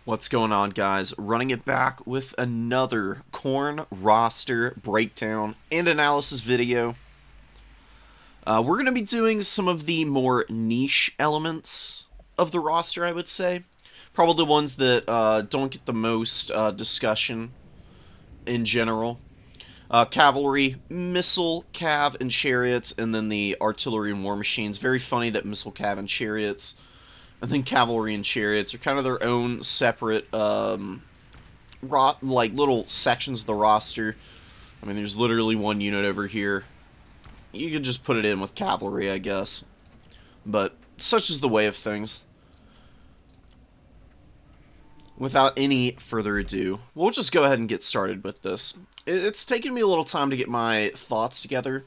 What's going on, guys? Running it back with another Khorne roster breakdown and analysis video. We're going to be doing some of the more niche elements of the roster, I would say. Probably the ones that don't get the most discussion in general. Cavalry, missile, cav, and chariots, and then the artillery and war machines. Very funny that missile, cav, and chariots, and then cavalry and chariots are kind of their own separate, like little sections of the roster. I mean, there's literally one unit over here. You could just put it in with cavalry, I guess. But such is the way of things. Without any further ado, we'll just go ahead and get started with this. It's taken me a little time to get my thoughts together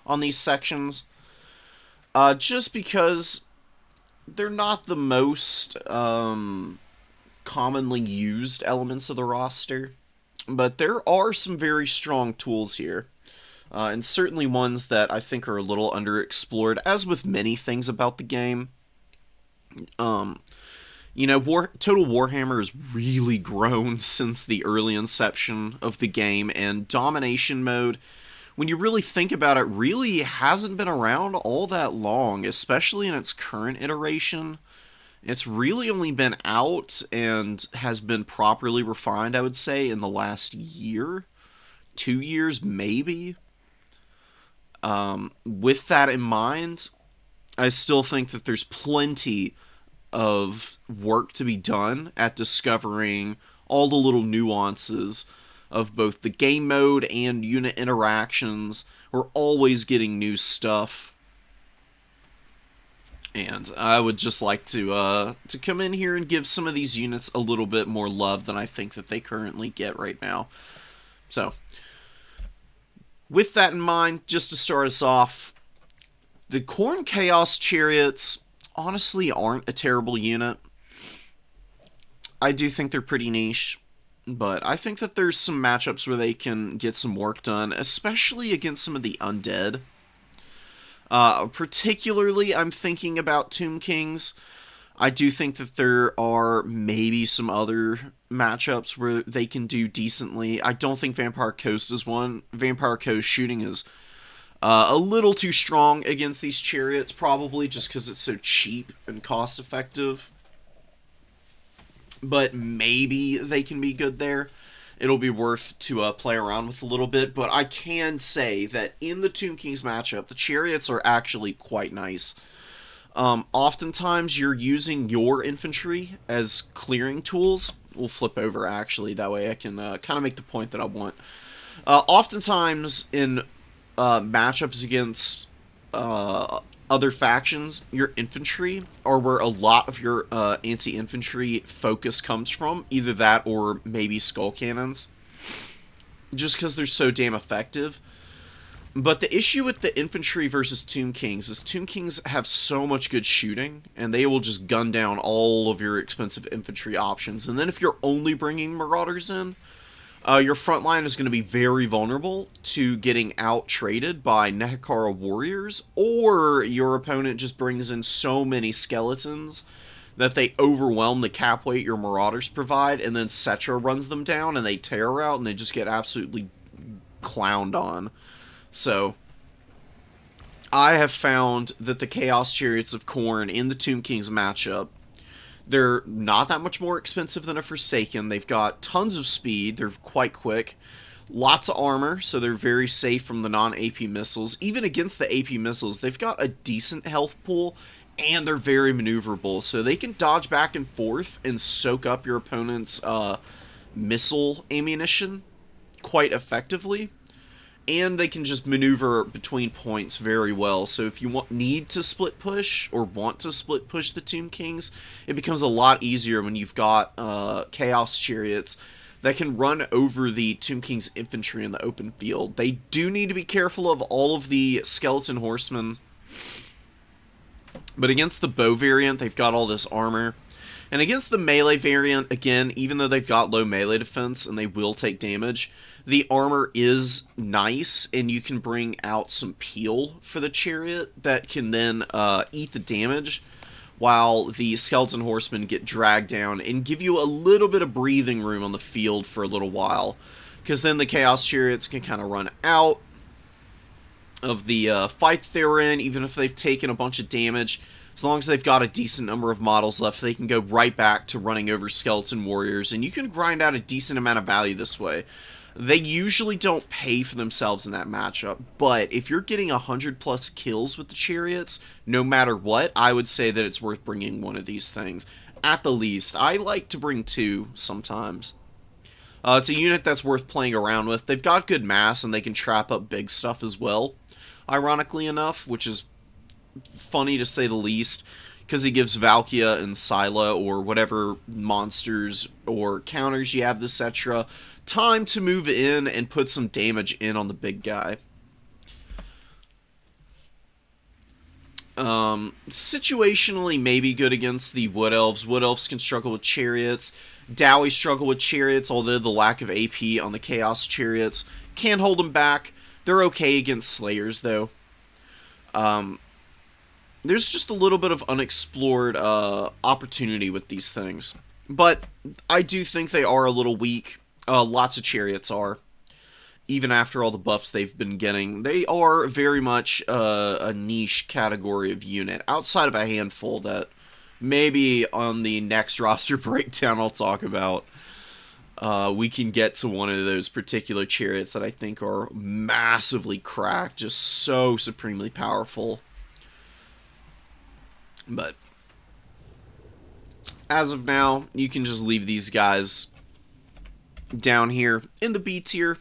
on these sections. Just because they're not the most commonly used elements of the roster. But there are some very strong tools here. And certainly ones that I think are a little underexplored, as with many things about the game. Total Warhammer has really grown since the early inception of the game, and Domination mode, when you really think about it, really hasn't been around all that long, especially in its current iteration. It's really only been out and has been properly refined, I would say, in the last year, 2 years maybe. With that in mind, I still think that there's plenty of work to be done at discovering all the little nuances of both the game mode and unit interactions. We're always getting new stuff, and I would just like to come in here and give some of these units a little bit more love than I think that they currently get right now. So, with that in mind, just to start us off, the Khorne Chaos Chariots honestly aren't a terrible unit. I do think they're pretty niche, but I think that there's some matchups where they can get some work done, especially against some of the undead. Particularly, I'm thinking about Tomb Kings. I do think that there are maybe some other matchups where they can do decently. I don't think Vampire Coast is one. Vampire Coast shooting is a little too strong against these chariots, probably just because it's so cheap and cost effective. But maybe they can be good there. It'll be worth to play around with a little bit. But I can say that in the Tomb Kings matchup, the chariots are actually quite nice. Oftentimes, you're using your infantry as clearing tools. We'll flip over, actually. That way I can kind of make the point that I want. Oftentimes, in matchups against other factions, your infantry are where a lot of your anti-infantry focus comes from. Either that or maybe skull cannons. Just because they're so damn effective. But the issue with the infantry versus Tomb Kings is Tomb Kings have so much good shooting, and they will just gun down all of your expensive infantry options. And then if you're only bringing Marauders in, your front line is going to be very vulnerable to getting out-traded by Nehekara warriors, or your opponent just brings in so many skeletons that they overwhelm the cap weight your Marauders provide, and then Cetra runs them down, and they tear out, and they just get absolutely clowned on. So, I have found that the Chaos Chariots of Khorne in the Tomb Kings matchup, they're not that much more expensive than a Forsaken. They've got tons of speed. They're quite quick. Lots of armor, so they're very safe from the non-AP missiles. Even against the AP missiles, they've got a decent health pool, and they're very maneuverable. So they can dodge back and forth and soak up your opponent's missile ammunition quite effectively. And they can just maneuver between points very well. So if you need to split push or want to split push the Tomb Kings, it becomes a lot easier when you've got Chaos Chariots that can run over the Tomb Kings infantry in the open field. They do need to be careful of all of the Skeleton Horsemen. But against the bow variant, they've got all this armor. And against the melee variant, again, even though they've got low melee defense and they will take damage, the armor is nice, and you can bring out some peel for the chariot that can then eat the damage while the skeleton horsemen get dragged down and give you a little bit of breathing room on the field for a little while. Because then the Chaos Chariots can kind of run out of the fight they're in, even if they've taken a bunch of damage. As long as they've got a decent number of models left, they can go right back to running over skeleton warriors, and you can grind out a decent amount of value this way. They usually don't pay for themselves in that matchup, but if you're getting 100 plus kills with the chariots, no matter what, I would say that it's worth bringing one of these things. At the least, I like to bring two sometimes. It's a unit that's worth playing around with. They've got good mass, and they can trap up big stuff as well, ironically enough, which is funny to say the least, because he gives Valkia and Scylla, or whatever monsters or counters you have, etc., time to move in and put some damage in on the big guy. Situationally, maybe good against the Wood Elves. Wood Elves can struggle with chariots. Dowie struggle with chariots, although the lack of AP on the Chaos Chariots can hold them back. They're okay against Slayers, though. There's just a little bit of unexplored opportunity with these things. But I do think they are a little weak. Lots of chariots are. Even after all the buffs they've been getting, they are very much a niche category of unit. Outside of a handful that maybe on the next roster breakdown I'll talk about. We can get to one of those particular chariots that I think are massively cracked. Just so supremely powerful. But as of now, you can just leave these guys down here in the B tier.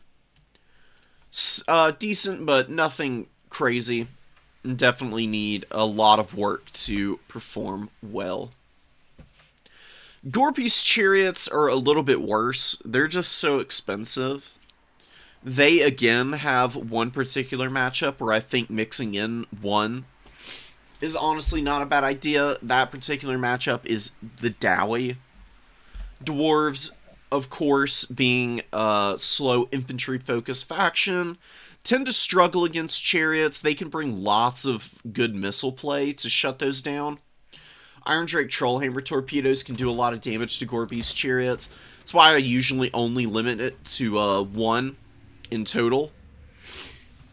Decent, but nothing crazy. Definitely need a lot of work to perform well. Gorpy's chariots are a little bit worse. They're just so expensive. They, again, have one particular matchup where I think mixing in one is honestly not a bad idea. That particular matchup is the Dowie. Dwarves, of course, being a slow infantry-focused faction, tend to struggle against chariots. They can bring lots of good missile play to shut those down. Iron Drake Trollhammer torpedoes can do a lot of damage to Gorby's chariots. That's why I usually only limit it to one in total.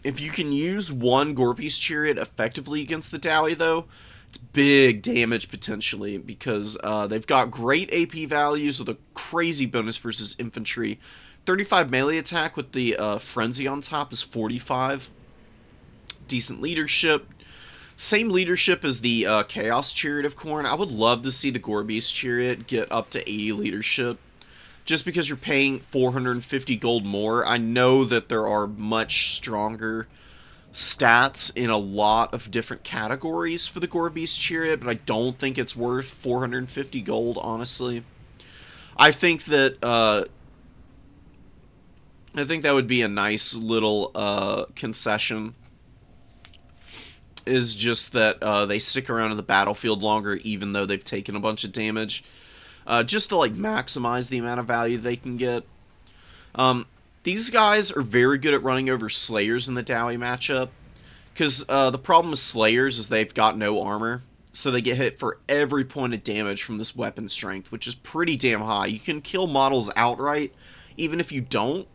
If you can use one Gorpy's chariot effectively against the Dowie, though, it's big damage potentially, because they've got great AP values with a crazy bonus versus infantry. 35 melee attack with the Frenzy on top is 45. Decent leadership. Same leadership as the Chaos Chariot of Khorne. I would love to see the Gorby's Chariot get up to 80 leadership. Just because you're paying 450 gold more. I know that there are much stronger stats in a lot of different categories for the Gorby's Chariot, but I don't think it's worth 450 gold, honestly. I think that would be a nice little concession. Is just that they stick around in the battlefield longer, even though they've taken a bunch of damage. Just to like maximize the amount of value they can get. These guys are very good at running over Slayers in the Dowie matchup, because the problem with Slayers is they've got no armor, so they get hit for every point of damage from this weapon strength, which is pretty damn high. You can kill models outright, even if you don't.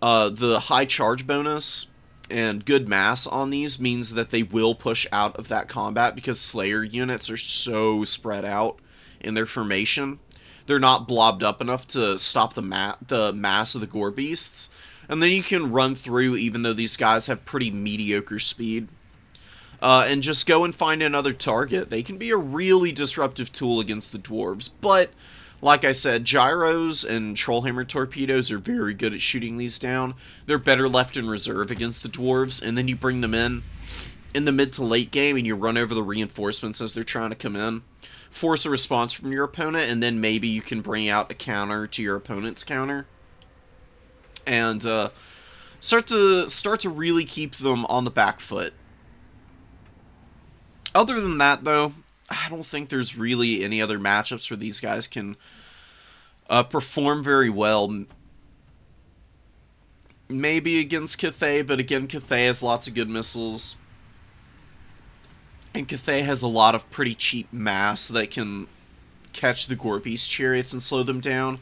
The high charge bonus and good mass on these means that they will push out of that combat, because Slayer units are so spread out in their formation. They're not blobbed up enough to stop the mass of the gore beasts. And then you can run through, even though these guys have pretty mediocre speed. And just go and find another target. They can be a really disruptive tool against the dwarves. But, like I said, gyros and trollhammer torpedoes are very good at shooting these down. They're better left in reserve against the dwarves. And then you bring them in the mid to late game, and you run over the reinforcements as they're trying to come in. Force a response from your opponent, and then maybe you can bring out a counter to your opponent's counter. And start to really keep them on the back foot. Other than that, though, I don't think there's really any other matchups where these guys can perform very well. Maybe against Cathay, but again, Cathay has lots of good missiles. And Cathay has a lot of pretty cheap mass that can catch the Gore Beast chariots and slow them down.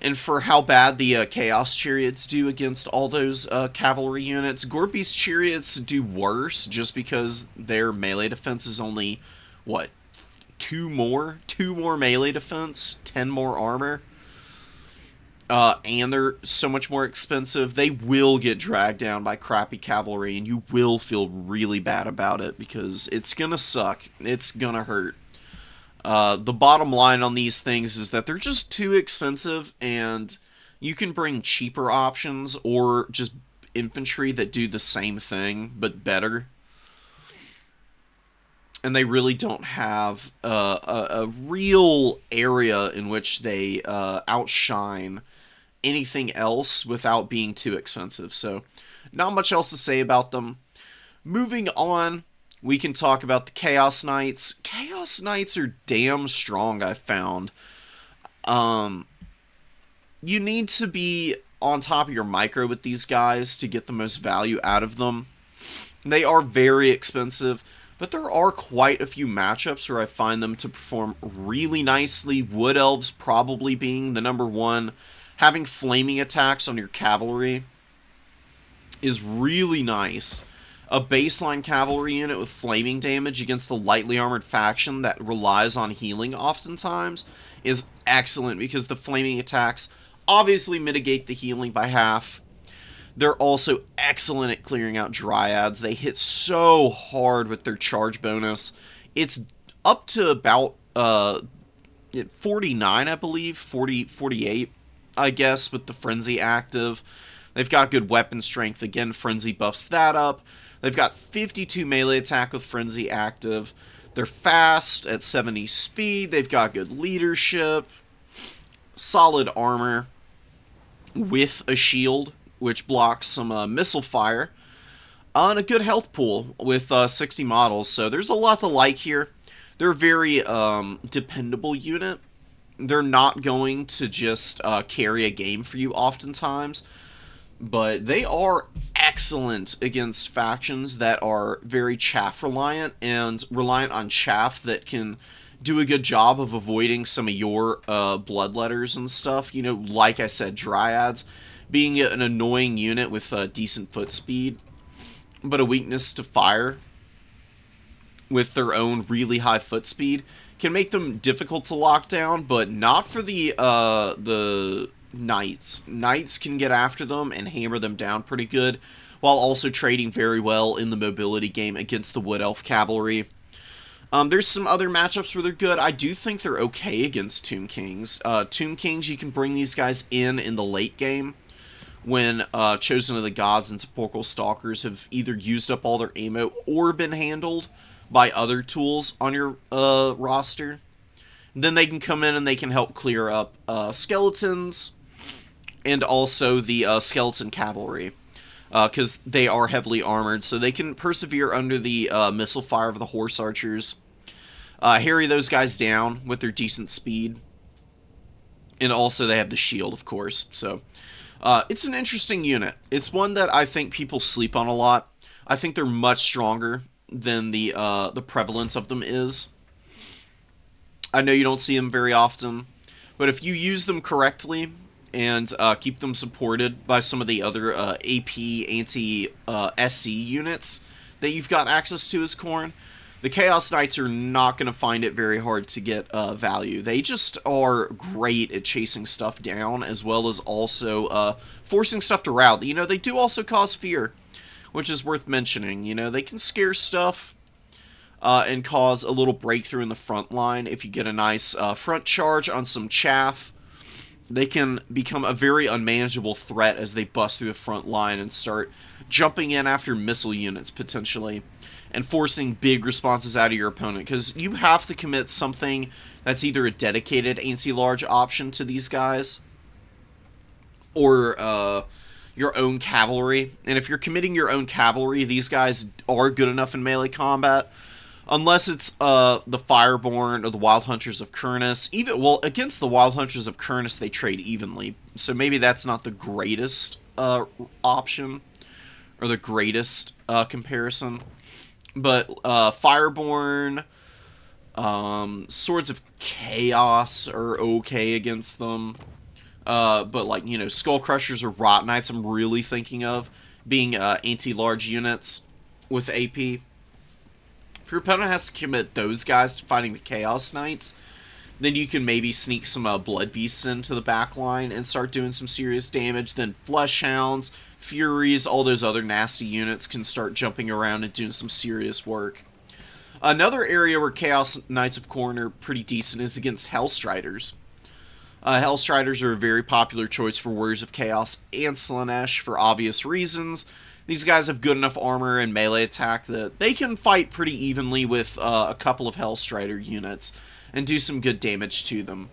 And for how bad the Chaos Chariots do against all those cavalry units, Gore Beast Chariots do worse just because their melee defense is only, what, two more? Two more melee defense, 10 more armor. And they're so much more expensive. They will get dragged down by crappy cavalry, and you will feel really bad about it because it's gonna suck. It's gonna hurt. The bottom line on these things is that they're just too expensive, and you can bring cheaper options or just infantry that do the same thing but better. And they really don't have a real area in which they outshine anything else without being too expensive. So, not much else to say about them. Moving on, we can talk about the Chaos Knights. Chaos Knights are damn strong, I've found. You need to be on top of your micro with these guys to get the most value out of them. They are very expensive, but there are quite a few matchups where I find them to perform really nicely. Wood Elves probably being the number one. Having flaming attacks on your cavalry is really nice. A baseline cavalry unit with flaming damage against a lightly armored faction that relies on healing oftentimes is excellent because the flaming attacks obviously mitigate the healing by half. They're also excellent at clearing out dryads. They hit so hard with their charge bonus. It's up to about 49, I believe, 48, I guess, with the Frenzy active. They've got good weapon strength. Again, Frenzy buffs that up. They've got 52 melee attack with Frenzy active. They're fast at 70 speed. They've got good leadership. Solid armor with a shield, which blocks some missile fire. And a good health pool with 60 models. So there's a lot to like here. They're a very dependable unit. They're not going to just carry a game for you oftentimes, but they are excellent against factions that are very chaff reliant and reliant on chaff that can do a good job of avoiding some of your bloodletters and stuff. You know, like I said, dryads being an annoying unit with decent foot speed, but a weakness to fire with their own really high foot speed can make them difficult to lock down, but not for the knights. Knights can get after them and hammer them down pretty good, while also trading very well in the mobility game against the Wood Elf cavalry. There's some other matchups where they're good. I do think they're okay against Tomb Kings. Tomb Kings, you can bring these guys in the late game when Chosen of the Gods and Sepulchral Stalkers have either used up all their ammo or been handled by other tools on your roster. Then they can come in and they can help clear up skeletons and also the skeleton cavalry, because they are heavily armored, so they can persevere under the missile fire of the horse archers, harry those guys down with their decent speed, and also they have the shield, of course. So it's an interesting unit. It's one that I think people sleep on a lot. I think they're much stronger than the prevalence of them is. I know you don't see them very often, but if you use them correctly and keep them supported by some of the other AP anti-SC units that you've got access to as Khorne, the Chaos Knights are not going to find it very hard to get value. They just are great at chasing stuff down, as well as also forcing stuff to rout. You know, they do also cause fear, which is worth mentioning. You know, they can scare stuff and cause a little breakthrough in the front line. If you get a nice front charge on some chaff, they can become a very unmanageable threat as they bust through the front line and start jumping in after missile units, potentially, and forcing big responses out of your opponent, because you have to commit something that's either a dedicated anti-large option to these guys, or your own cavalry. And if you're committing your own cavalry, these guys are good enough in melee combat, unless it's the Fireborn or the Wild Hunters of Khorne. Well, against the Wild Hunters of Khorne, they trade evenly, so maybe that's not the greatest option, or the greatest comparison. But Fireborn, Swords of Chaos are okay against them. But like, Skull Crushers or Rot Knights I'm really thinking of being anti-large units with AP. If your opponent has to commit those guys to fighting the Chaos Knights, then you can maybe sneak some Blood Beasts into the back line and start doing some serious damage. Then Flesh Hounds, Furies, all those other nasty units can start jumping around and doing some serious work. Another area where Chaos Knights of Khorne are pretty decent is against Hellstriders. Hellstriders are a very popular choice for Warriors of Chaos and Slaanesh for obvious reasons. These guys have good enough armor and melee attack that they can fight pretty evenly with a couple of Hellstrider units and do some good damage to them.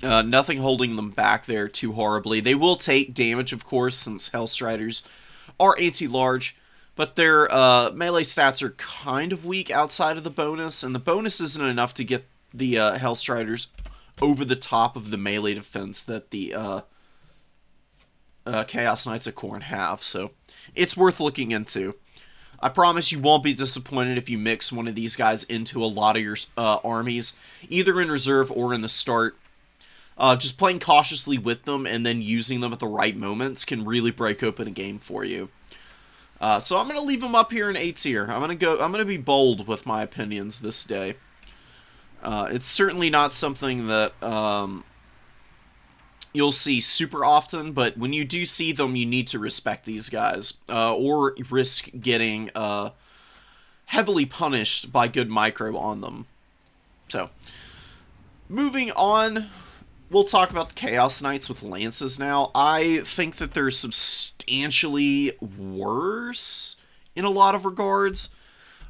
Nothing holding them back there too horribly. They will take damage, of course, since Hellstriders are anti-large, but their melee stats are kind of weak outside of the bonus, and the bonus isn't enough to get the Hellstriders over the top of the melee defense that the Chaos Knights of Khorne have, so it's worth looking into. I promise you won't be disappointed if you mix one of these guys into a lot of your armies, either in reserve or in the start. Just playing cautiously with them and then using them at the right moments can really break open a game for you. So I'm gonna leave them up here in A tier. I'm gonna be bold with my opinions this day. It's certainly not something that you'll see super often, but when you do see them, you need to respect these guys, or risk getting heavily punished by good micro on them. So, moving on, we'll talk about the Chaos Knights with Lances now. I think that they're substantially worse in a lot of regards.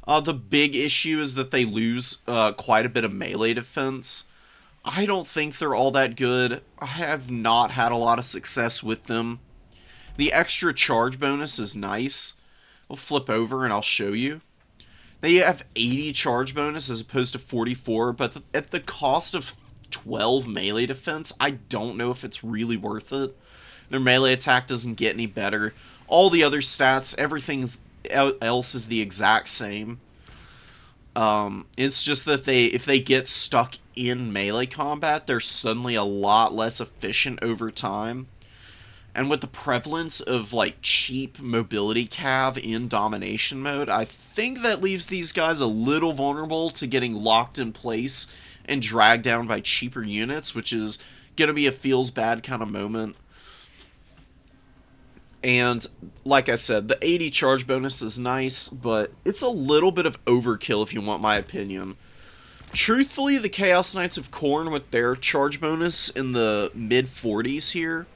The big issue is that they lose quite a bit of melee defense. I don't think they're all that good. I have not had a lot of success with them. The extra charge bonus is nice. We'll flip over and I'll show you. They have 80 charge bonus as opposed to 44, but at the cost of 12 melee defense, I don't know if it's really worth it. Their melee attack doesn't get any better. All the other stats, everything else is the exact same. It's just that if they get stuck in melee combat, they're suddenly a lot less efficient over time. And with the prevalence of like cheap mobility cav in domination mode, I think that leaves these guys a little vulnerable to getting locked in place and dragged down by cheaper units, which is going to be a feels bad kind of moment. And like I said, the 80 charge bonus is nice, but it's a little bit of overkill if you want my opinion. Truthfully, the Chaos Knights of Khorne with their charge bonus in the mid-40s here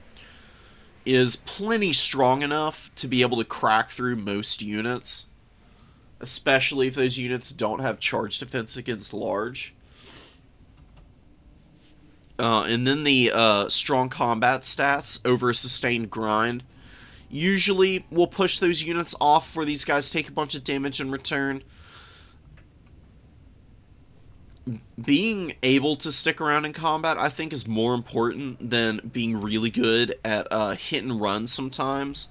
is plenty strong enough to be able to crack through most units, especially if those units don't have charge defense against large. And then the strong combat stats over a sustained grind usually will push those units off where these guys take a bunch of damage in return. Being able to stick around in combat, I think, is more important than being really good at hit and run sometimes.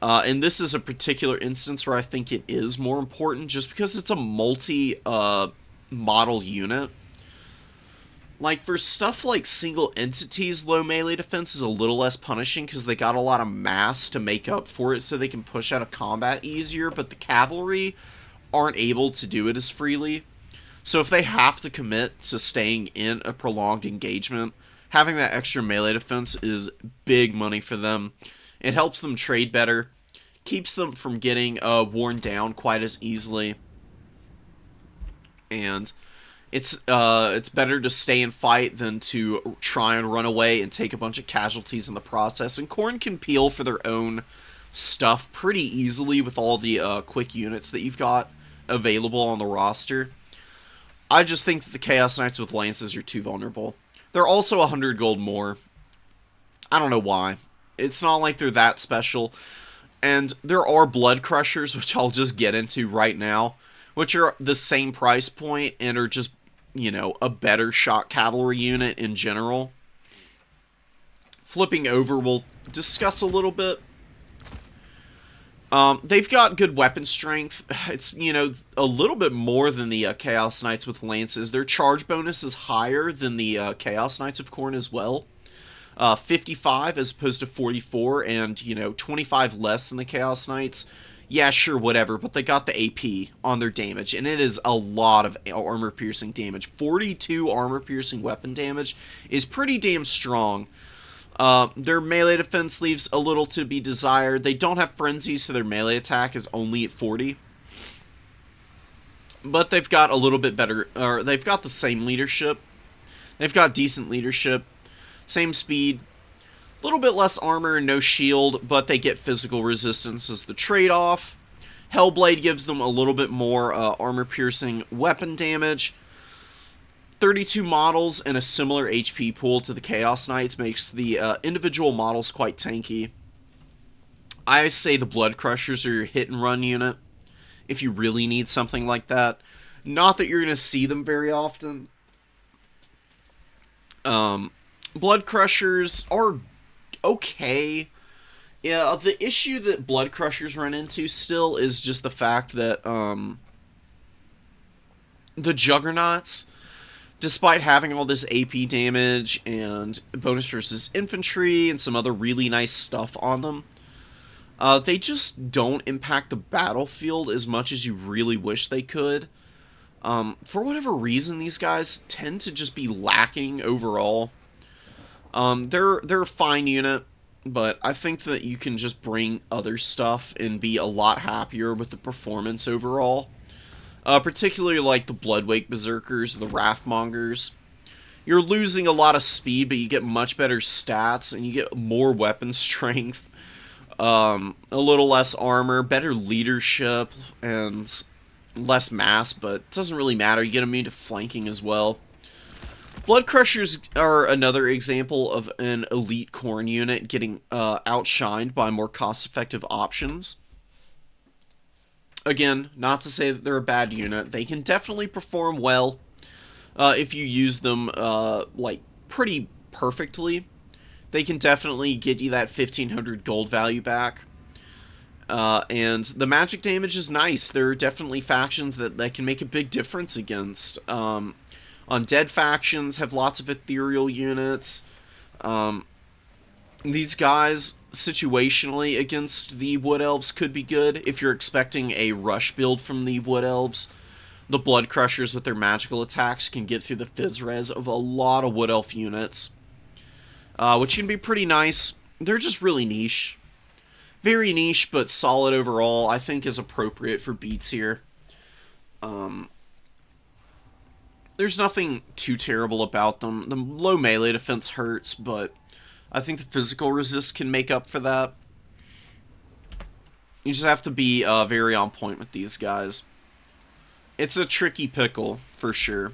And this is a particular instance where I think it is more important just because it's a multi-model unit. Like, for stuff like single entities, low melee defense is a little less punishing because they got a lot of mass to make up for it so they can push out of combat easier, but the cavalry aren't able to do it as freely. So if they have to commit to staying in a prolonged engagement, having that extra melee defense is big money for them. It helps them trade better, keeps them from getting worn down quite as easily, and it's better to stay and fight than to try and run away and take a bunch of casualties in the process. And Khorne can peel for their own stuff pretty easily with all the quick units that you've got available on the roster. I just think that the Chaos Knights with Lances are too vulnerable. They're also 100 gold more. I don't know why. It's not like they're that special. And there are Blood Crushers, which I'll just get into right now, which are the same price point and are just, a better shock cavalry unit in general. Flipping over, we'll discuss a little bit. They've got good weapon strength. It's, a little bit more than the Chaos Knights with Lances. Their charge bonus is higher than the Chaos Knights of Khorne as well. 55 as opposed to 44, and, 25 less than the Chaos Knights. Yeah, sure, whatever, but they got the AP on their damage, and it is a lot of armor-piercing damage. 42 armor-piercing weapon damage is pretty damn strong. Their melee defense leaves a little to be desired. They don't have frenzy, so their melee attack is only at 40. But they've got a little bit better, or they've got the same leadership. They've got decent leadership, same speed, a little bit less armor and no shield, but they get physical resistance as the trade-off. Hellblade gives them a little bit more armor-piercing weapon damage. 32 models and a similar HP pool to the Chaos Knights makes the individual models quite tanky. I say the Blood Crushers are your hit-and-run unit if you really need something like that. Not that you're going to see them very often. Blood Crushers are okay. Yeah, the issue that Blood Crushers run into still is just the fact that the Juggernauts, despite having all this AP damage and bonus versus infantry and some other really nice stuff on them, they just don't impact the battlefield as much as you really wish they could. For whatever reason, these guys tend to just be lacking overall. They're a fine unit, but I think that you can just bring other stuff and be a lot happier with the performance overall. Particularly like the Bloodwake Berserkers, the Wrathmongers. You're losing a lot of speed, but you get much better stats, and you get more weapon strength, a little less armor, better leadership, and less mass, but it doesn't really matter. You get immune to flanking as well. Blood Crushers are another example of an elite Khorne unit getting outshined by more cost-effective options. Again, not to say that they're a bad unit. They can definitely perform well if you use them pretty perfectly. They can definitely get you that 1,500 gold value back. And the magic damage is nice. There are definitely factions that can make a big difference against. Undead factions have lots of ethereal units. These guys, situationally, against the Wood Elves could be good. If you're expecting a rush build from the Wood Elves, the Blood Crushers with their magical attacks can get through the Fizz Res of a lot of Wood Elf units, which can be pretty nice. They're just really niche. Very niche, but solid overall. I think is appropriate for beats here. There's nothing too terrible about them. The low melee defense hurts, but I think the physical resist can make up for that. You just have to be very on point with these guys. It's a tricky pickle, for sure.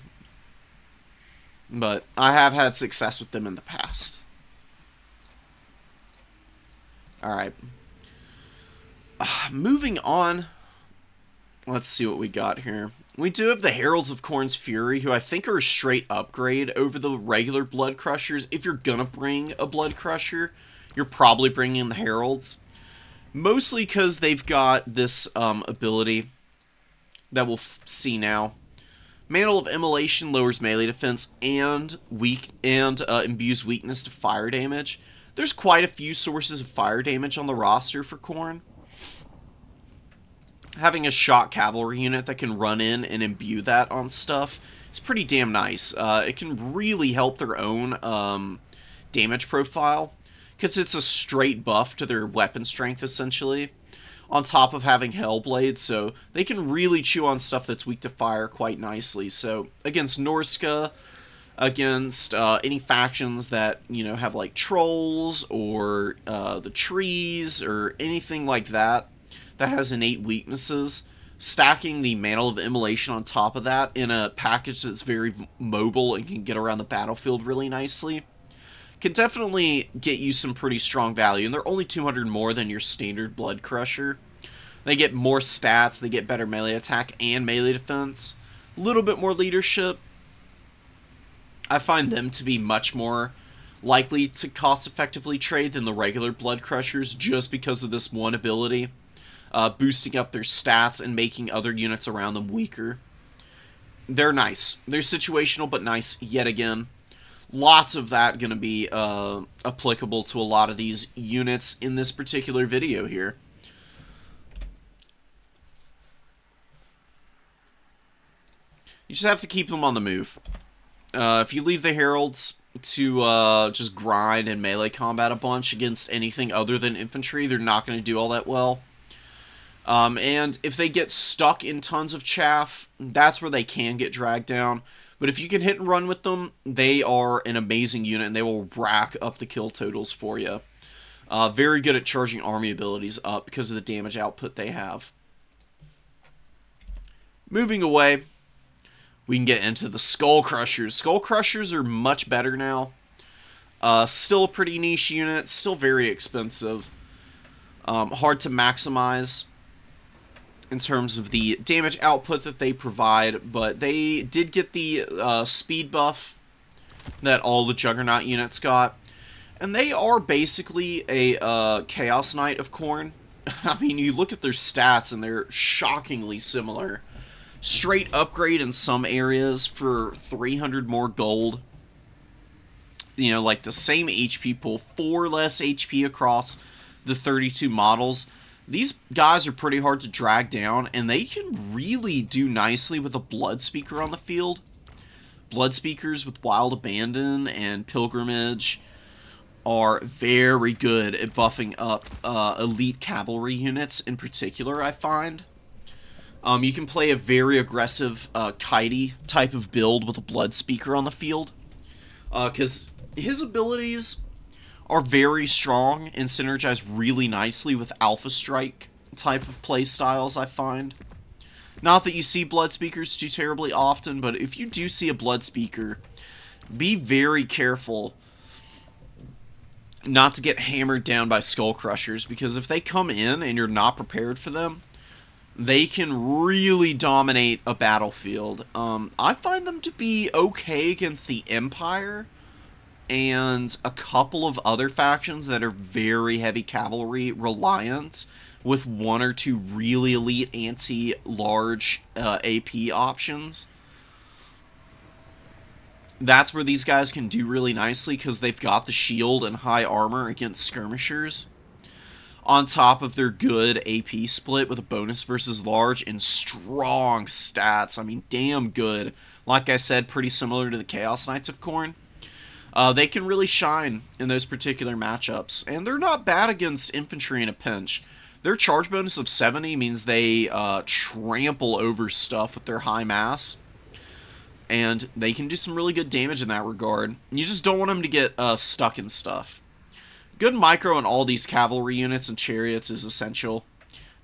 But I have had success with them in the past. Alright. Moving on. Let's see what we got here. We do have the Heralds of Khorne's Fury, who I think are a straight upgrade over the regular Blood Crushers. If you're gonna bring a Blood Crusher, you're probably bringing the Heralds. Mostly because they've got this ability that we'll see now. Mantle of Immolation lowers melee defense and imbues weakness to fire damage. There's quite a few sources of fire damage on the roster for Khorne. Having a shot cavalry unit that can run in and imbue that on stuff is pretty damn nice. It can really help their own damage profile, because it's a straight buff to their weapon strength, essentially, on top of having Hellblade, so they can really chew on stuff that's weak to fire quite nicely. So, against Norska, against any factions that, have, like, trolls, or the trees, or anything like that, that has innate weaknesses, stacking the Mantle of Immolation on top of that in a package that's very mobile and can get around the battlefield really nicely can definitely get you some pretty strong value. And they're only 200 more than your standard Blood Crusher. They get more stats, they get better melee attack and melee defense, a little bit more leadership. I find them to be much more likely to cost effectively trade than the regular Blood Crushers just because of this one ability. boosting up their stats and making other units around them weaker. They're nice. They're situational, but nice yet again. Lots of that going to be applicable to a lot of these units in this particular video here. You just have to keep them on the move. If you leave the Heralds to just grind and melee combat a bunch against anything other than infantry, they're not going to do all that well. And if they get stuck in tons of chaff, that's where they can get dragged down. But if you can hit and run with them, they are an amazing unit, and they will rack up the kill totals for you. Very good at charging army abilities up because of the damage output they have. Moving away, we can get into the Skull Crushers. Skull Crushers are much better now. Still a pretty niche unit, still very expensive. Hard to maximize in terms of the damage output that they provide, but they did get the speed buff that all the Juggernaut units got. And they are basically a Chaos Knight of Khorne. I mean, you look at their stats and they're shockingly similar. Straight upgrade in some areas for 300 more gold. You know, like the same HP pool, 4 less HP across the 32 models. These guys are pretty hard to drag down, and they can really do nicely with a Blood Speaker on the field. Blood Speakers with Wild Abandon and Pilgrimage are very good at buffing up elite cavalry units in particular, I find. You can play a very aggressive kitey type of build with a Blood Speaker on the field, because his abilities are very strong and synergize really nicely with Alpha Strike type of play styles, I find. Not that you see Blood Speakers too terribly often, but if you do see a Blood Speaker, be very careful not to get hammered down by Skull Crushers, because if they come in and you're not prepared for them, they can really dominate a battlefield. I find them to be okay against the Empire and a couple of other factions that are very heavy cavalry reliant, with 1 or 2 really elite anti-large AP options. That's where these guys can do really nicely, because they've got the shield and high armor against skirmishers, on top of their good AP split with a bonus versus large and strong stats. I mean, damn good. Like I said, pretty similar to the Chaos Knights of Khorne. They can really shine in those particular matchups, and they're not bad against infantry in a pinch. Their charge bonus of 70 means they trample over stuff with their high mass, and they can do some really good damage in that regard. You just don't want them to get stuck in stuff. Good micro in all these cavalry units and chariots is essential.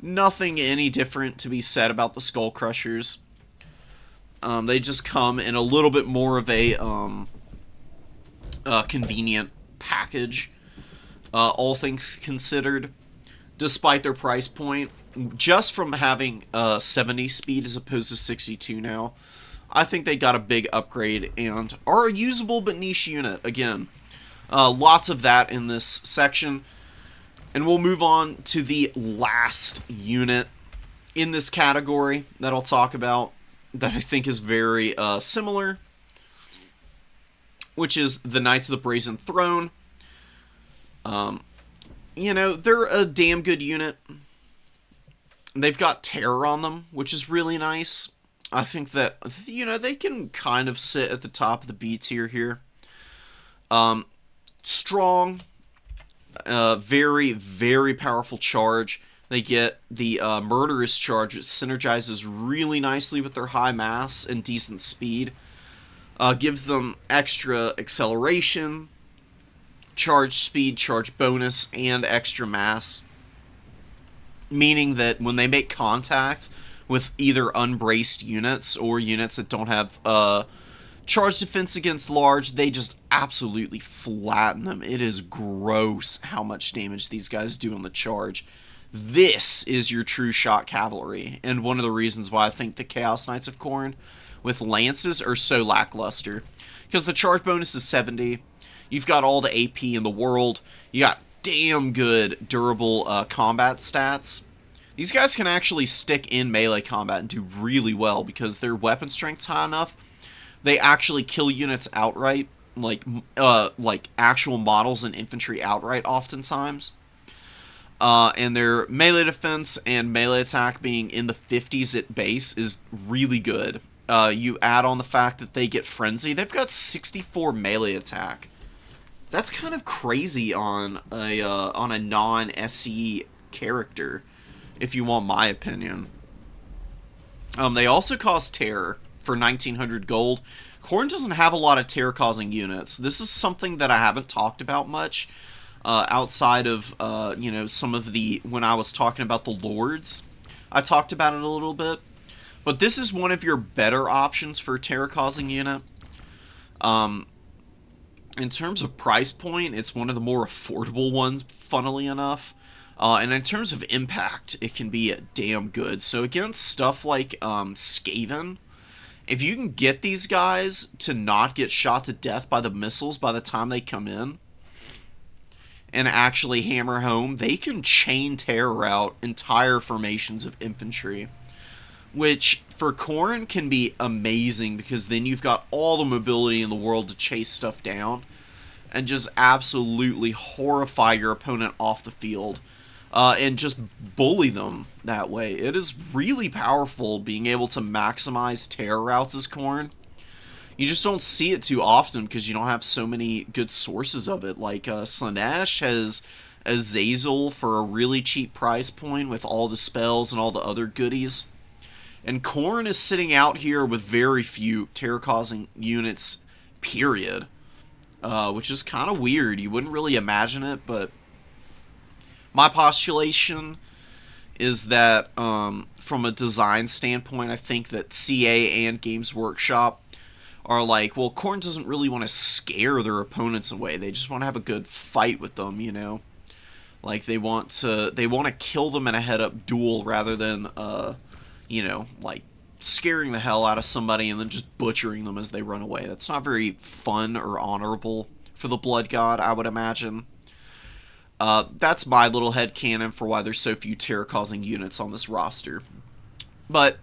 Nothing any different to be said about the Skull Crushers. They just come in a little bit more of a convenient package, all things considered, despite their price point. Just from having 70 speed as opposed to 62 now, I think they got a big upgrade and are a usable but niche unit again. Lots of that in this section. And we'll move on to the last unit in this category that I'll talk about, that I think is very similar, which is the Knights of the Brazen Throne. You know, they're a damn good unit. They've got terror on them, which is really nice. I think that, you know, they can kind of sit at the top of the B tier here. Strong, very, very powerful charge. They get the Murderous Charge, which synergizes really nicely with their high mass and decent speed. Gives them extra acceleration, charge speed, charge bonus, and extra mass. Meaning that when they make contact with either unbraced units or units that don't have charge defense against large, they just absolutely flatten them. It is gross how much damage these guys do on the charge. This is your true shot cavalry, and one of the reasons why I think the Chaos Knights of Khorne with lances are so lackluster. Because the charge bonus is 70, you've got all the AP in the world, you got damn good durable combat stats. These guys can actually stick in melee combat and do really well because their weapon strength's high enough. They actually kill units outright, like actual models and infantry outright oftentimes. And their melee defense and melee attack being in the 50s at base is really good. You add on the fact that they get frenzy. They've got 64 melee attack. That's kind of crazy on a non-SC character, if you want my opinion. They also cost terror for 1900 gold. Khorne doesn't have a lot of terror-causing units. This is something that I haven't talked about much outside of, some of the... When I was talking about the Lords, I talked about it a little bit. But this is one of your better options for a terror-causing unit. In terms of price point, it's one of the more affordable ones, funnily enough. And in terms of impact, it can be damn good. So against stuff like Skaven, if you can get these guys to not get shot to death by the missiles by the time they come in, and actually hammer home, they can chain terror out entire formations of infantry. Which, for Khorne, can be amazing, because then you've got all the mobility in the world to chase stuff down, and just absolutely horrify your opponent off the field. And just bully them that way. It is really powerful being able to maximize terror routes as Khorne. You just don't see it too often because you don't have so many good sources of it. Like Slaanesh has Azazel for a really cheap price point with all the spells and all the other goodies. And Khorne is sitting out here with very few terror-causing units, period. Which is kind of weird. You wouldn't really imagine it, but my postulation is that from a design standpoint, I think that CA and Games Workshop are like, well, Khorne doesn't really want to scare their opponents away. They just want to have a good fight with them, you know? Like, they want to kill them in a head-up duel rather than, like, scaring the hell out of somebody and then just butchering them as they run away. That's not very fun or honorable for the Blood God, I would imagine. That's my little headcanon for why there's so few terror-causing units on this roster. But,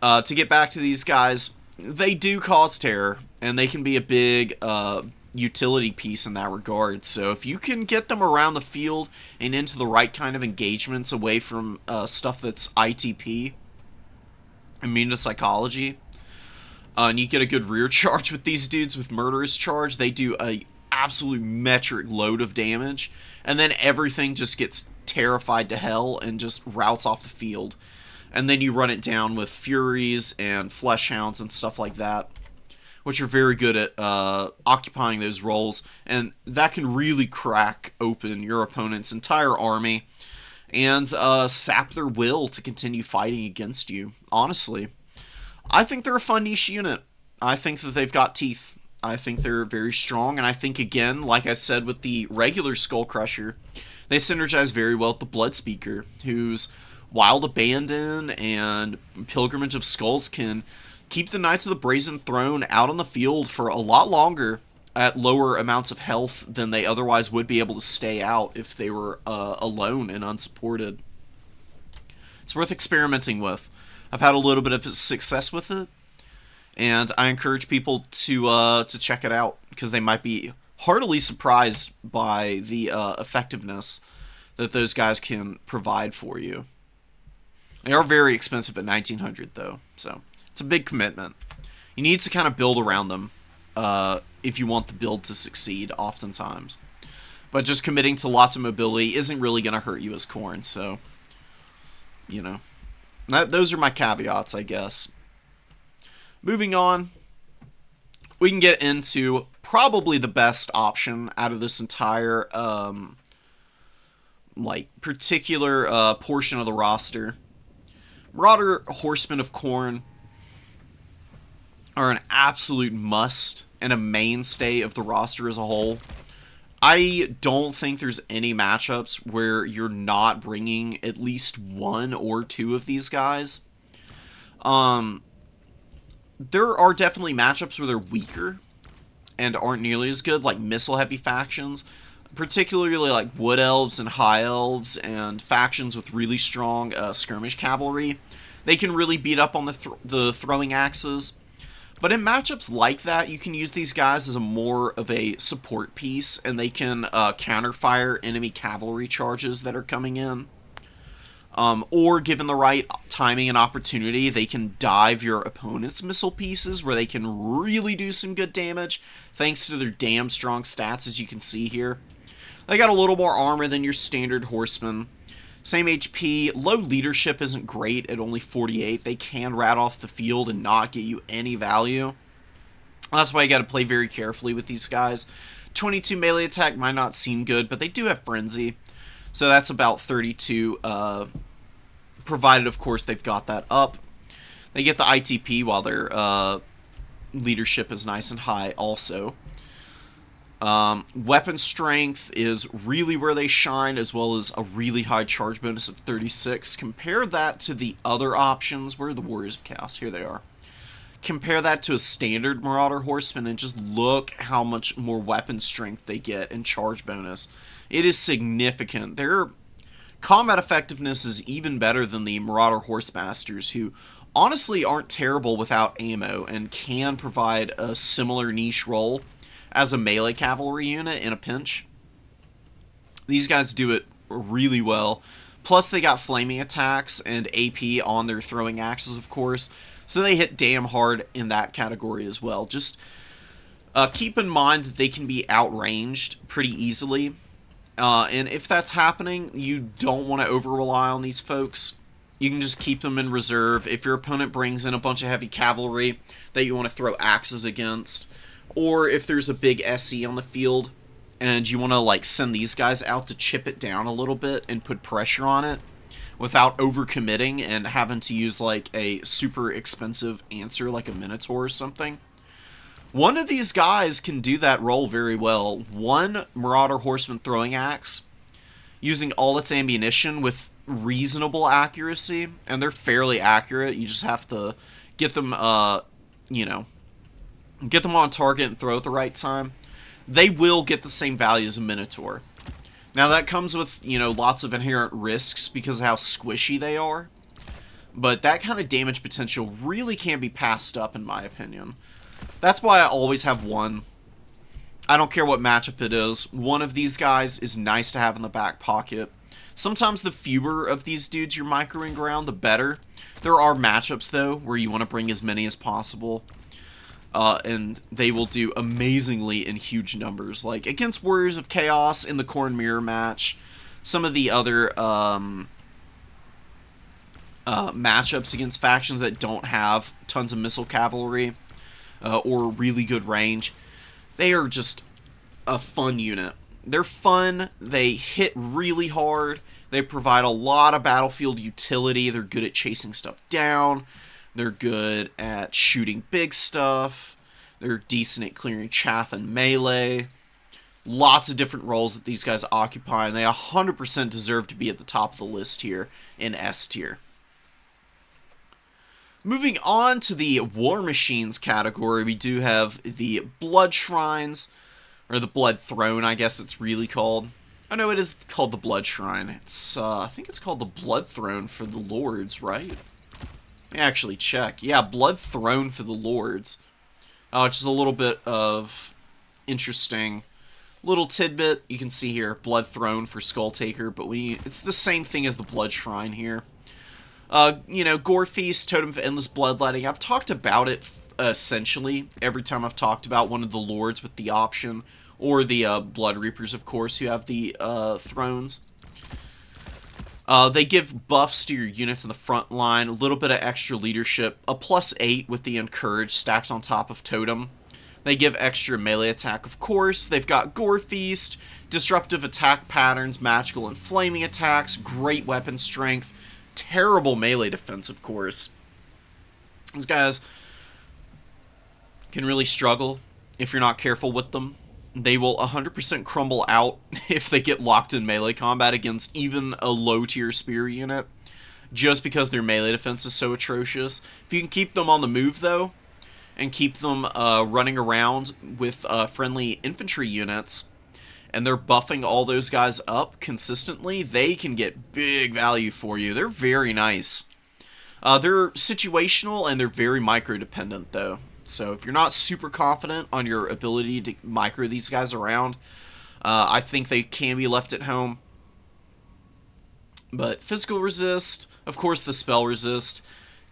to get back to these guys, they do cause terror, and they can be a big utility piece in that regard. So if you can get them around the field and into the right kind of engagements away from stuff that's ITP, immune to psychology, and you get a good rear charge with these dudes with Murderous Charge, they do a absolute metric load of damage, and then everything just gets terrified to hell and just routes off the field. And then you run it down with Furies and Fleshhounds and stuff like that, which are very good at occupying those roles, and that can really crack open your opponent's entire army and sap their will to continue fighting against you. Honestly, I think they're a fun niche unit. I think that they've got teeth. I think they're very strong, and I think, again, like I said with the regular Skull Crusher, they synergize very well with the Blood Speaker, whose Wild Abandon and Pilgrimage of Skulls can keep the Knights of the Brazen Throne out on the field for a lot longer at lower amounts of health than they otherwise would be able to stay out if they were alone and unsupported. It's worth experimenting with. I've had a little bit of success with it, and I encourage people to check it out, because they might be heartily surprised by the effectiveness that those guys can provide for you. They are very expensive at 1900 though, so it's a big commitment. You need to kind of build around them if you want the build to succeed, oftentimes. But just committing to lots of mobility isn't really going to hurt you as Khorne, so, you know. Those are my caveats, I guess. Moving on, we can get into probably the best option out of this entire, particular portion of the roster. Marauder Horsemen of Khorne are an absolute must and a mainstay of the roster as a whole. I don't think there's any matchups where you're not bringing at least one or two of these guys. There are definitely matchups where they're weaker and aren't nearly as good, like missile-heavy factions. particularly like wood elves and high elves and factions with really strong skirmish cavalry. They can really beat up on the throwing axes. But in matchups like that, you can use these guys as a more of a support piece, and they can counterfire enemy cavalry charges that are coming in. Or given the right timing and opportunity, they can dive your opponent's missile pieces where they can really do some good damage thanks to their damn strong stats, as you can see here. They got a little more armor than your standard horsemen. Same HP. Low leadership isn't great at only 48. They can rat off the field and not get you any value. That's why you got to play very carefully with these guys. 22 melee attack might not seem good, but they do have frenzy. So that's about 32, provided, of course, they've got that up. They get the ITP while their leadership is nice and high also. Weapon strength is really where they shine, as well as a really high charge bonus of 36. Compare that to the other options. Where are the Warriors of Chaos? Here they are. Compare that to a standard Marauder Horseman, and just look how much more weapon strength they get and charge bonus. It is significant. Their combat effectiveness is even better than the Marauder Horsemasters, who honestly aren't terrible without ammo and can provide a similar niche role as a melee cavalry unit in a pinch. These guys do it really well. Plus, they got flaming attacks and AP on their throwing axes, of course, so they hit damn hard in that category as well. Just keep in mind that they can be outranged pretty easily. And if that's happening, you don't want to over-rely on these folks. You can just keep them in reserve. If your opponent brings in a bunch of heavy cavalry that you want to throw axes against, or if there's a big SE on the field and you want to like send these guys out to chip it down a little bit and put pressure on it without overcommitting and having to use like a super expensive answer like a Minotaur or something, one of these guys can do that role very well. One Marauder Horseman throwing axe using all its ammunition with reasonable accuracy, and they're fairly accurate. You just have to get them, get them on target and throw at the right time. They will get the same value as a Minotaur. Now that comes with, lots of inherent risks because of how squishy they are. But that kind of damage potential really can't be passed up, in my opinion. That's why I always have one. I don't care what matchup it is. One of these guys is nice to have in the back pocket. Sometimes the fewer of these dudes you're microing around, the better. There are matchups, though, where you want to bring as many as possible. And they will do amazingly in huge numbers. Like against Warriors of Chaos in the Khorne Mirror match. Some of the other matchups against factions that don't have tons of missile cavalry or really good range. They are just a fun unit. They're fun. They hit really hard. They provide a lot of battlefield utility. They're good at chasing stuff down. They're good at shooting big stuff. They're decent at clearing chaff and melee. Lots of different roles that these guys occupy, and they 100% deserve to be at the top of the list here in S tier. Moving on to the Warmachines category, we do have the Blood Shrines, or the Blood Throne, I guess it's really called. Oh no, it is called the Blood Shrine. It's I think it's called the Blood Throne for the Lords, right? Let me actually check. Yeah, Blood Throne for the Lords. Which is a little bit of interesting little tidbit. You can see here, Blood Throne for Skull Taker, but it's the same thing as the Blood Shrine here. Gore Feast, Totem of Endless Bloodletting. I've talked about it essentially every time I've talked about one of the Lords with the option, or the Blood Reapers, of course, who have the thrones. They give buffs to your units in the front line, a little bit of extra leadership, a +8 with the Encourage stacked on top of Totem. They give extra melee attack, of course. They've got Gore Feast, disruptive attack patterns, magical and flaming attacks, great weapon strength, terrible melee defense, of course. These guys can really struggle if you're not careful with them. They will 100% crumble out if they get locked in melee combat against even a low-tier spear unit, just because their melee defense is so atrocious. If you can keep them on the move, though, and keep them running around with friendly infantry units, and they're buffing all those guys up consistently, they can get big value for you. They're very nice. They're situational and they're very micro dependent though. So if you're not super confident on your ability to micro these guys around, I think they can be left at home. But physical resist, of course the spell resist,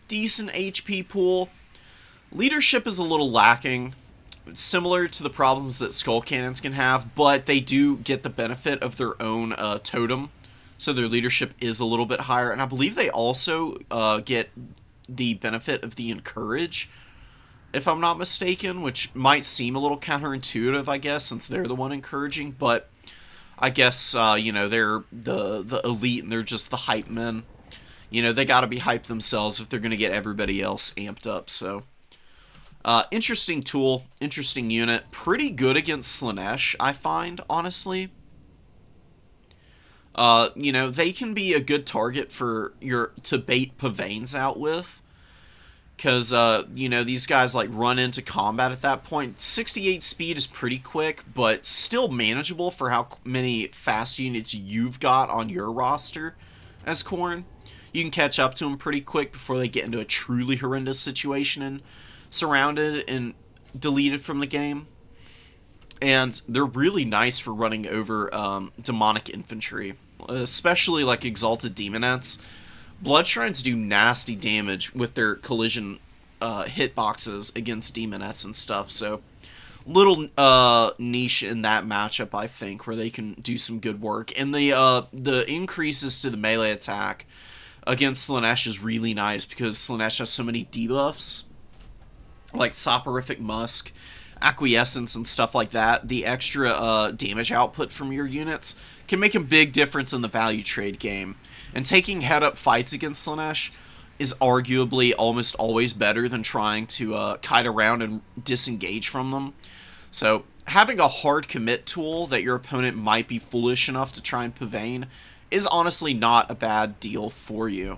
decent HP pool. Leadership is a little lacking, similar to the problems that skull cannons can have, but they do get the benefit of their own totem, so their leadership is a little bit higher, and I believe they also get the benefit of the encourage, if I'm not mistaken, which might seem a little counterintuitive, I guess, since they're the one encouraging, but I guess, you know, they're the elite and they're just the hype men. You know, they gotta be hyped themselves if they're gonna get everybody else amped up, so. Interesting tool, interesting unit. Pretty good against Slaanesh, I find, honestly. You know, they can be a good target for to bait Pavanes out with. Because, you know, these guys, like, run into combat at that point. 68 speed is pretty quick, but still manageable for how many fast units you've got on your roster as Khorne. You can catch up to them pretty quick before they get into a truly horrendous situation and surrounded and deleted from the game. And they're really nice for running over demonic infantry, especially like Exalted Demonettes. Bloodshrines do nasty damage with their collision hitboxes against Demonettes and stuff, so little niche in that matchup, I think, where they can do some good work. And the increases to the melee attack against Slaanesh is really nice, because Slaanesh has so many debuffs, like Soporific Musk, Acquiescence, and stuff like that. The extra damage output from your units can make a big difference in the value trade game. And taking head-up fights against Slaanesh is arguably almost always better than trying to kite around and disengage from them. So having a hard commit tool that your opponent might be foolish enough to try and Pavane is honestly not a bad deal for you.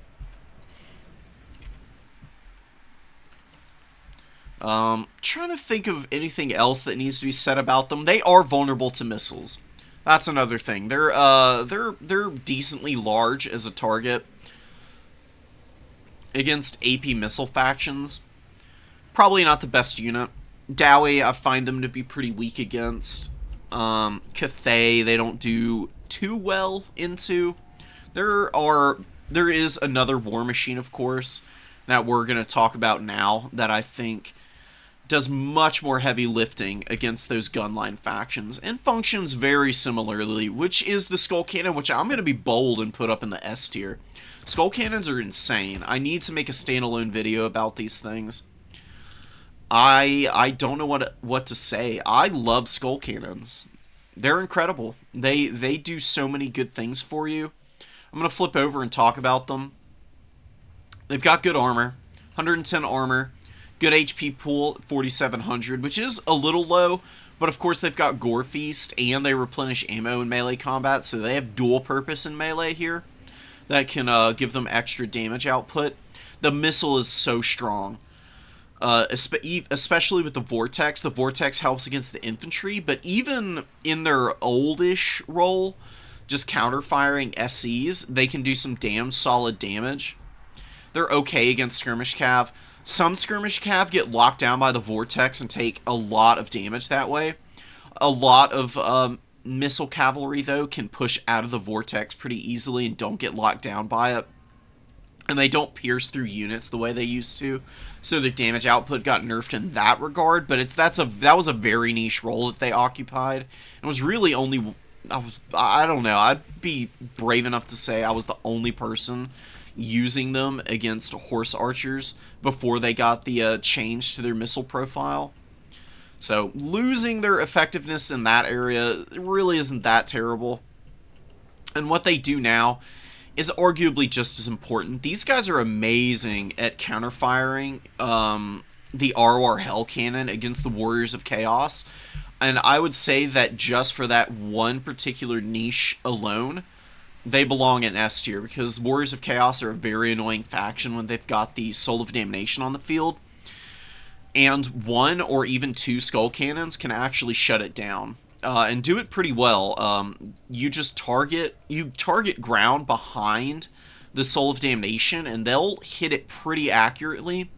Trying to think of anything else that needs to be said about them. They are vulnerable to missiles. That's another thing. They're decently large as a target against AP missile factions. Probably not the best unit. Dowie, I find them to be pretty weak against. Cathay, they don't do too well into. There is another Warmachine, of course, that we're going to talk about now that I think does much more heavy lifting against those gunline factions and functions very similarly, which is the Skull Cannon, which I'm going to be bold and put up in the S tier. Skull Cannons are insane. I need to make a standalone video about these things. I don't know what to say. I love Skull Cannons. They're incredible. They do so many good things for you. I'm going to flip over and talk about them. They've got good armor, 110 armor, good HP pool, 4,700, which is a little low, but of course they've got Gore Feast, and they replenish ammo in melee combat, so they have dual purpose in melee here that can give them extra damage output. The missile is so strong, especially with the Vortex. The Vortex helps against the infantry, but even in their oldish role, just counter-firing SCs, they can do some damn solid damage. They're okay against Skirmish Cav. Some Skirmish Cav get locked down by the Vortex and take a lot of damage that way. A lot of Missile Cavalry, though, can push out of the Vortex pretty easily and don't get locked down by it. And they don't pierce through units the way they used to, so their damage output got nerfed in that regard. But that was a very niche role that they occupied. It was really only, I don't know, I'd be brave enough to say I was the only person using them against horse archers before they got the change to their missile profile. So losing their effectiveness in that area really isn't that terrible. And what they do now is arguably just as important. These guys are amazing at counterfiring the ROR Hell Cannon against the Warriors of Chaos. And I would say that just for that one particular niche alone, they belong in S tier, because Warriors of Chaos are a very annoying faction when they've got the Soul of Damnation on the field. And one or even two Skull Cannons can actually shut it down. and do it pretty well. You just target ground behind the Soul of Damnation, and they'll hit it pretty accurately.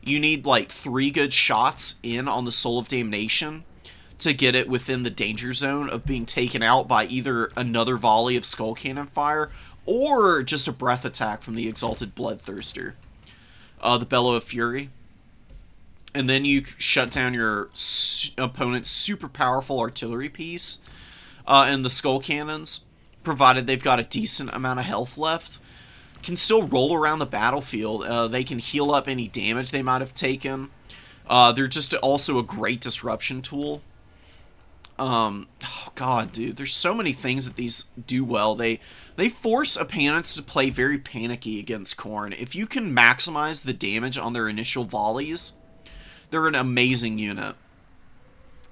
You need like 3 good shots in on the Soul of Damnation to get it within the danger zone of being taken out by either another volley of Skull Cannon fire or just a breath attack from the Exalted Bloodthirster. The Bellow of Fury. And then you shut down your opponent's super powerful artillery piece and the Skull Cannons, provided they've got a decent amount of health left. Can still roll around the battlefield. They can heal up any damage they might have taken. They're just also a great disruption tool. Oh god, dude, there's so many things that these do well. They force opponents to play very panicky against Khorne. If you can maximize the damage on their initial volleys, they're an amazing unit.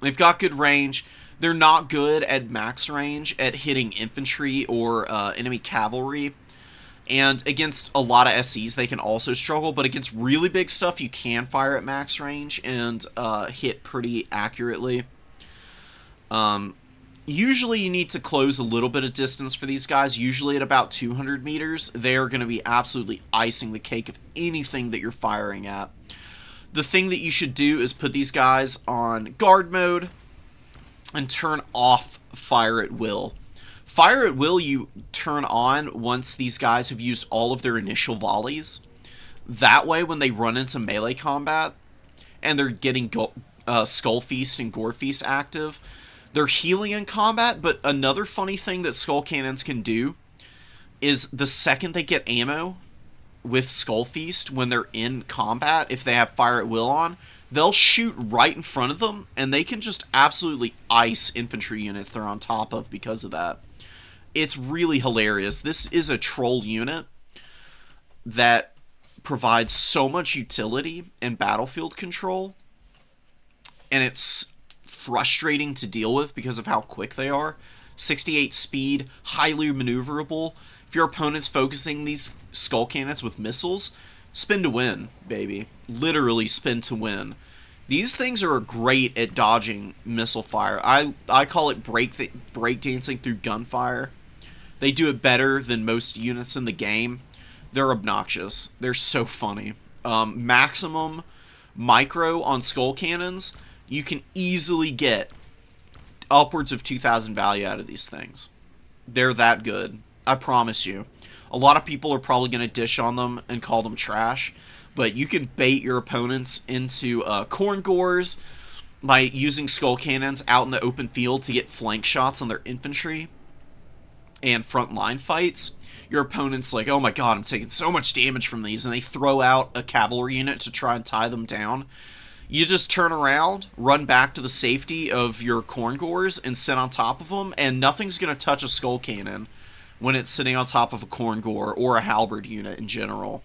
They've got good range. They're not good at max range at hitting infantry or enemy cavalry. And against a lot of SCs, they can also struggle. But against really big stuff, you can fire at max range and hit pretty accurately. Usually you need to close a little bit of distance for these guys. Usually at about 200 meters, they are going to be absolutely icing the cake of anything that you're firing at. The thing that you should do is put these guys on guard mode and turn off fire at will. Fire at will you turn on once these guys have used all of their initial volleys. That way, when they run into melee combat and they're getting Skull Feast and Gore Feast active, they're healing in combat. But another funny thing that Skull Cannons can do is the second they get ammo with Skull Feast when they're in combat, if they have fire at will on, they'll shoot right in front of them, and they can just absolutely ice infantry units they're on top of because of that. It's really hilarious. This is a troll unit that provides so much utility and battlefield control, and it's frustrating to deal with because of how quick they are. 68 speed, highly maneuverable. If your opponent's focusing these Skull Cannons with missiles, spin to win, baby. Literally spin to win. These things are great at dodging missile fire. I call it break dancing through gunfire. They do it better than most units in the game. They're obnoxious. They're so funny. Maximum micro on Skull Cannons, you can easily get upwards of 2,000 value out of these things. They're that good. I promise you. A lot of people are probably going to dish on them and call them trash, but you can bait your opponents into Khorne Gores by using Skull Cannons out in the open field to get flank shots on their infantry and frontline fights. Your opponent's like, oh my god, I'm taking so much damage from these, and they throw out a cavalry unit to try and tie them down. You just turn around, run back to the safety of your Khorne Gores, and sit on top of them, and nothing's going to touch a Skull Cannon when it's sitting on top of a Khorne Gore or a halberd unit in general.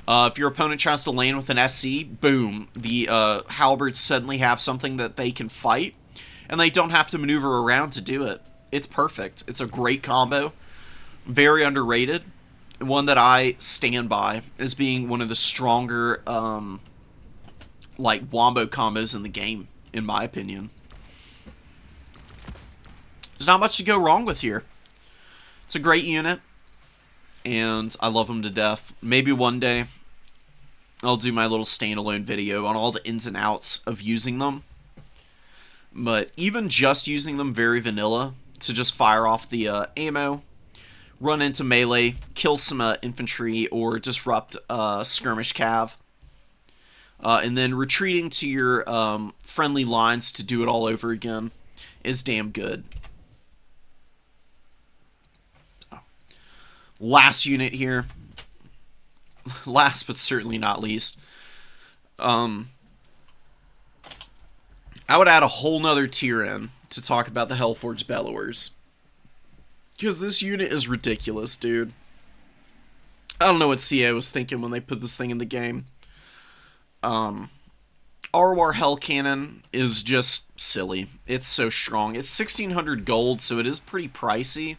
If your opponent tries to land with an SC, boom, the halberds suddenly have something that they can fight, and they don't have to maneuver around to do it. It's perfect. It's a great combo. Very underrated. One that I stand by as being one of the stronger like wombo combos in the game, in my opinion. There's not much to go wrong with here. It's a great unit, and I love them to death. Maybe one day I'll do my little standalone video on all the ins and outs of using them. But even just using them very vanilla, to just fire off the ammo, run into melee, kill some infantry, or disrupt skirmish cav, and then retreating to your friendly lines to do it all over again is damn good. Last unit here, last but certainly not least, I would add a whole nother tier in to talk about the Hellforged Bellowers, because this unit is ridiculous, dude. I don't know what CA was thinking when they put this thing in the game. Arwar Hell Cannon is just silly. It's so strong. It's 1,600 gold, so it is pretty pricey.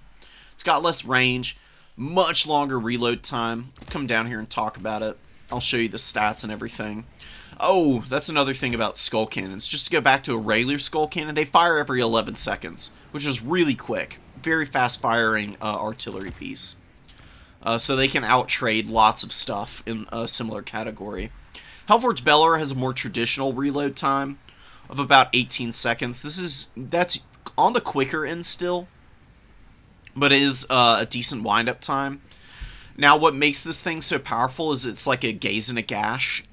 It's got less range, much longer reload time. I'll come down here and talk about it. I'll show you the stats and everything. Oh, that's another thing about skull cannons. Just to go back to a regular skull cannon, they fire every 11 seconds, which is really quick. Very fast firing artillery piece. So they can out-trade lots of stuff in a similar category. Hellforge Bellower has a more traditional reload time of about 18 seconds. That's on the quicker end still, but it is a decent wind-up time. Now, what makes this thing so powerful is it's like a gaze and a gash,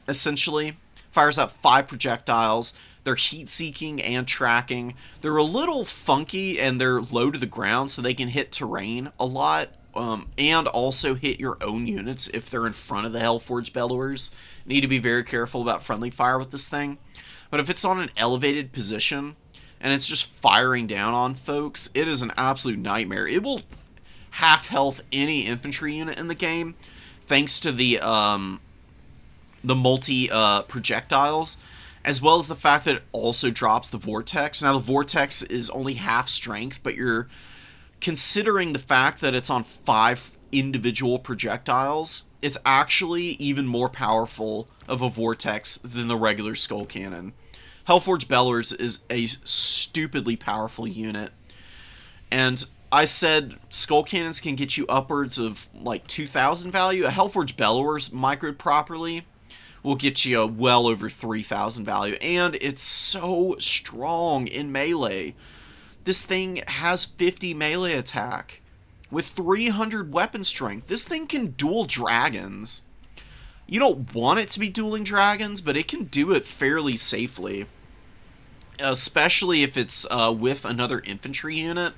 essentially. Fires out 5 projectiles. They're heat-seeking and tracking. They're a little funky, and they're low to the ground, so they can hit terrain a lot, and also hit your own units if they're in front of the Hellforge Bellowers. Need to be very careful about friendly fire with this thing. But if it's on an elevated position, and it's just firing down on folks, it is an absolute nightmare. It will half-health any infantry unit in the game, thanks to the multi-projectiles, as well as the fact that it also drops the Vortex. Now, the Vortex is only half strength, but you're considering the fact that it's on 5 individual projectiles, it's actually even more powerful of a Vortex than the regular Skull Cannon. Hellforge Bellowers is a stupidly powerful unit, and I said Skull Cannons can get you upwards of like 2,000 value. A Hellforge Bellowers microed properly will get you well over 3,000 value, and it's so strong in melee. This thing has 50 melee attack with 300 weapon strength. This thing can duel dragons. You don't want it to be dueling dragons, but it can do it fairly safely, especially if it's with another infantry unit.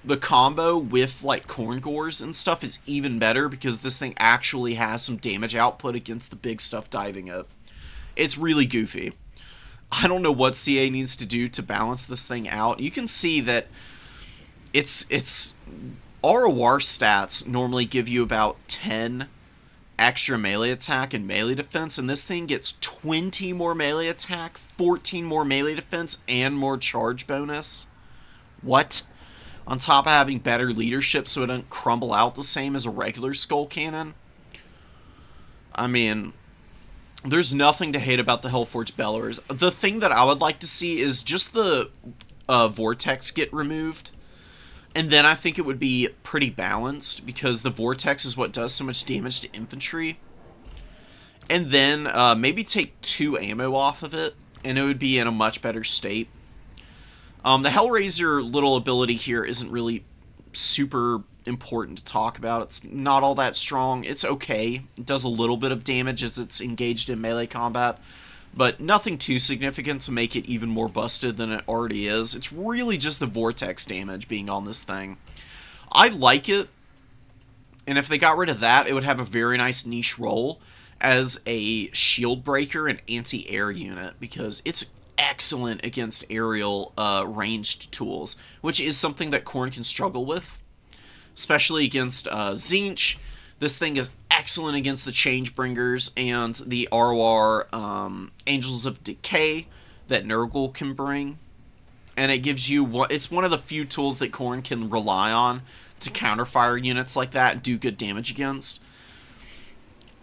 The combo with like Khorne Gores and stuff is even better because this thing actually has some damage output against the big stuff diving it. It's really goofy. I don't know what CA needs to do to balance this thing out. You can see that it's ROR stats normally give you about 10 extra melee attack and melee defense, and this thing gets 20 more melee attack, 14 more melee defense, and more charge bonus. What? On top of having better leadership so it doesn't crumble out the same as a regular Skull Cannon. I mean, there's nothing to hate about the Hellforge Bellowers. The thing that I would like to see is just the Vortex get removed. And then I think it would be pretty balanced, because the Vortex is what does so much damage to infantry. And then maybe take 2 ammo off of it, and it would be in a much better state. The Hellraiser little ability here isn't really super important to talk about. It's not all that strong. It's okay. It does a little bit of damage as it's engaged in melee combat, but nothing too significant to make it even more busted than it already is. It's really just the Vortex damage being on this thing. I like it, and if they got rid of that, it would have a very nice niche role as a shield breaker and anti-air unit, because it's excellent against aerial ranged tools, which is something that Khorne can struggle with, especially against Tzeentch. This thing is excellent against the Changebringers and the ROR Angels of Decay that Nurgle can bring, and it gives you it's one of the few tools that Khorne can rely on to counterfire units like that and do good damage against.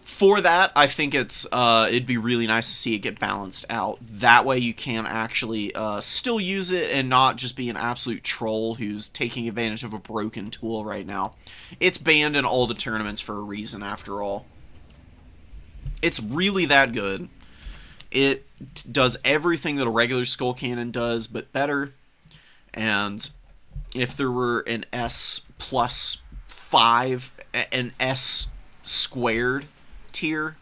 For that, I think it'd be really nice to see it get balanced out. That way you can actually still use it and not just be an absolute troll who's taking advantage of a broken tool right now. It's banned in all the tournaments for a reason, after all. It's really that good. It does everything that a regular Skull Cannon does, but better. And if there were an S plus 5, an S squared tier,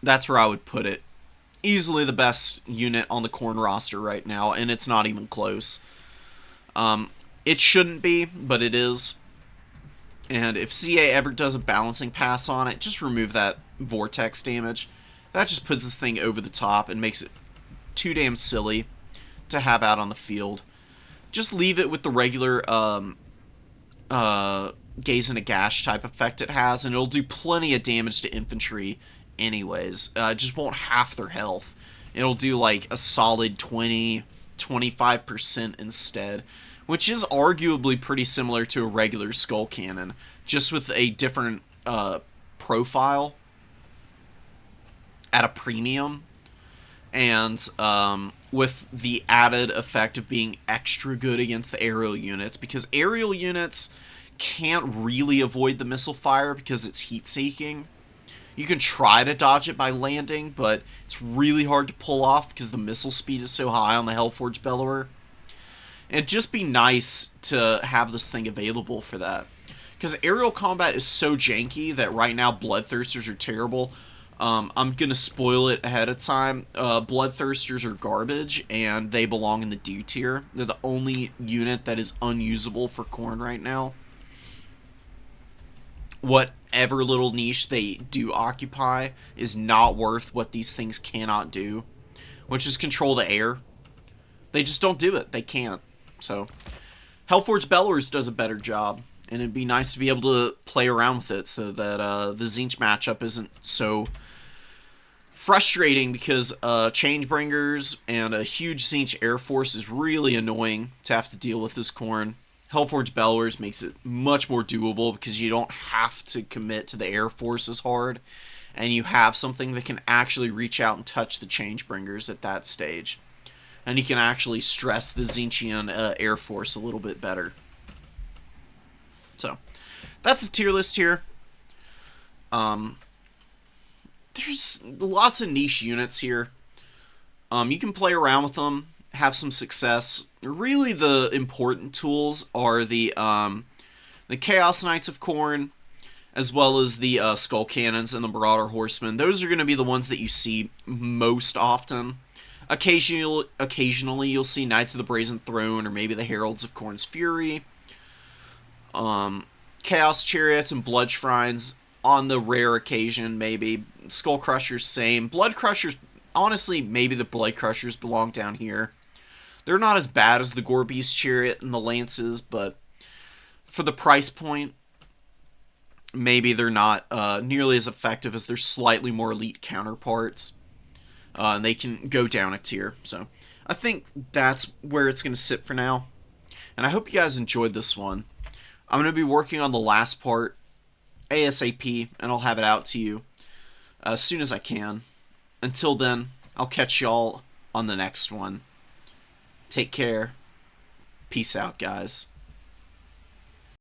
that's where I would put it. Easily the best unit on the Khorne roster right now, and it's not even close. It shouldn't be, but it is. And if CA ever does a balancing pass on it, just remove that Vortex damage. That just puts this thing over the top and makes it too damn silly to have out on the field. Just leave it with the regular gaze and a gash type effect it has, and it'll do plenty of damage to infantry anyways. It just won't half their health. It'll do like a solid 20-25% instead, which is arguably pretty similar to a regular Skull Cannon, just with a different profile. at a premium, and with the added effect of being extra good against the aerial units, because aerial units can't really avoid the missile fire because it's heat-seeking. You can try to dodge it by landing, but it's really hard to pull off because the missile speed is so high on the Hellforge Bellower. And it'd just be nice to have this thing available for that. Because aerial combat is so janky that right now Bloodthirsters are terrible. I'm going to spoil it ahead of time. Bloodthirsters are garbage, and they belong in the D tier. They're the only unit that is unusable for Khorne right now. Whatever little niche they do occupy is not worth what these things cannot do, which is control the air. They just don't do it. They can't. So, Hellforge Bellowers does a better job, and it'd be nice to be able to play around with it so that the Tzeentch matchup isn't so frustrating, because Changebringers and a huge Tzeentch Air Force is really annoying to have to deal with this Khorne. Hellforge Bellowers makes it much more doable because you don't have to commit to the Air Force as hard, and you have something that can actually reach out and touch the Changebringers at that stage. And you can actually stress the Tzeentchian Air Force a little bit better. So, that's the tier list here. There's lots of niche units here. You can play around with them, have some success. Really, the important tools are the Chaos Knights of Khorne, as well as the Skull Cannons and the Marauder Horsemen. Those are going to be the ones that you see most often. Occasionally you'll see Knights of the Brazen Throne, or maybe the Heralds of Khorne's Fury. Chaos Chariots and Blood Shrines on the rare occasion, maybe. Skull Crushers, same. Blood Crushers, honestly, maybe the Blood Crushers belong down here. They're not as bad as the Gorebeast Chariot and the Lances, but for the price point, maybe they're not nearly as effective as their slightly more elite counterparts. And they can go down a tier. So I think that's where it's going to sit for now. And I hope you guys enjoyed this one. I'm going to be working on the last part ASAP, and I'll have it out to you as soon as I can. Until then, I'll catch y'all on the next one. Take care. Peace out, guys.